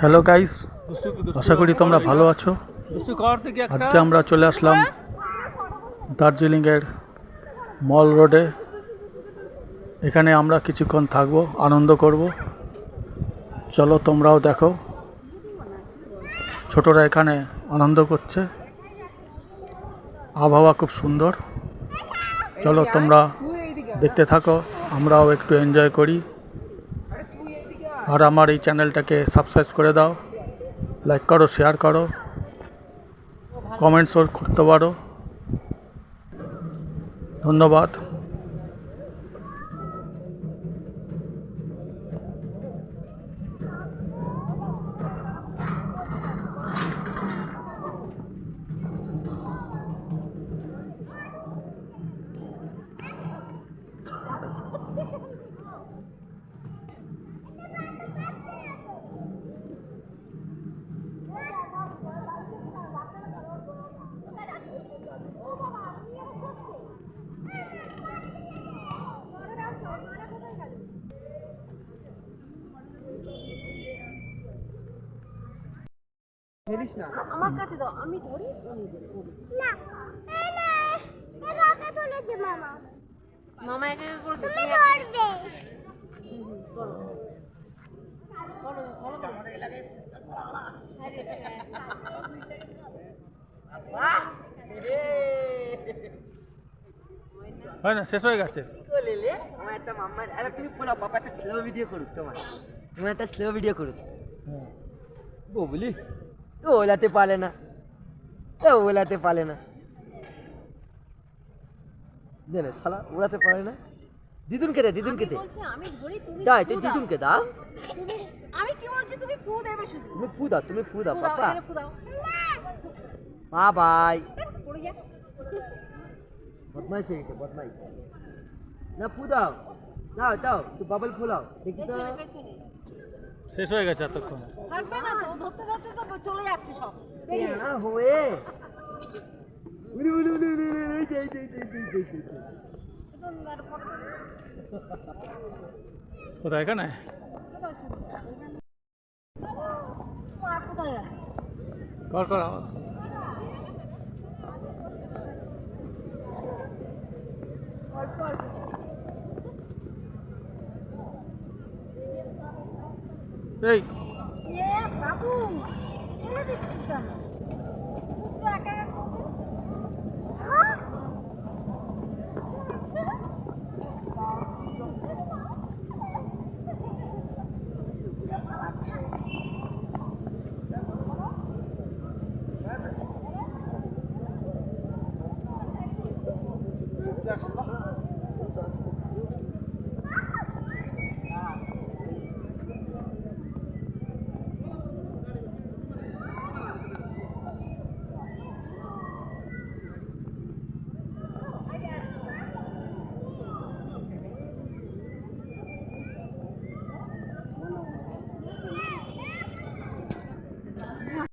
Hello guys, আশা করি তোমরা ভালো আছো। আজকে আমরা চলে আসলাম দার্জিলিংয়ের মল রোডে। এখানে আমরা কিছুক্ষণ থাকবো, আনন্দ করব। চলো তোমরাও দেখো, ছোটরা এখানে আনন্দ করছে, আবহাওয়া খুব সুন্দর। চলো তোমরা দেখতে থাকো, আমরাও একটু এনজয় করি। আর আমার এই চ্যানেলটাকে সাবস্ক্রাইব করে দাও, লাইক করো, শেয়ার করো, কমেন্টসও করতে পারো। ধন্যবাদ। ফেলিস না, আমার কাছে দাও, আমি ধরি উনি ধরি। না এই না এই রাতে চলেছে মামা মামা একা একা করে তুমি ধরবে হয় না, শেষ হয়ে গেছে। লে আমার একটা মাম্মা। আরে তুমি বলো পাপা একটা স্লো ভিডিও করুক, তোমার একটা স্লো ভিডিও করুক। বলি ও ওলাতে পারে না, ওলাতে পারে না, দেনে শালা ওলাতে পারে না। দিদুনকে দে, দিদুনকে দে। বলছি আমি ধরি, তুমি দাও তুই দিদুনকে দাও। তুমি আমি কি বলছি, তুমি ফু দেবে শুধু। তুমি ফু দাও, তুমি ফু দাও ফু দাও, পাপা। এখানে ফু দাও। মা বাই। পড়ে যা। বদমাইশ হয়ে গেছে, বদমাইশ। না ফু দাও, দাও দাও একটু বাবল ফুলাও দেখি তো। পেছনে শেষ হয়ে গেছে এতক্ষণ। থাকবে না তো, ধরতে ধরতে তো চলে যাচ্ছে সব। না হয়ে উড়ি উড়ি উড়ি উড়ি উড়ি এই যে, এই যে, এই যে, এই যে, এই যে, এই যে। কোথায়? এখানে মা কোথায় আছে? কর কর। অল্প অল্প। এই এ বাবু, ফেলে দিচ্ছিস কেন? পুরো একা একা করবে। হ্যাঁ?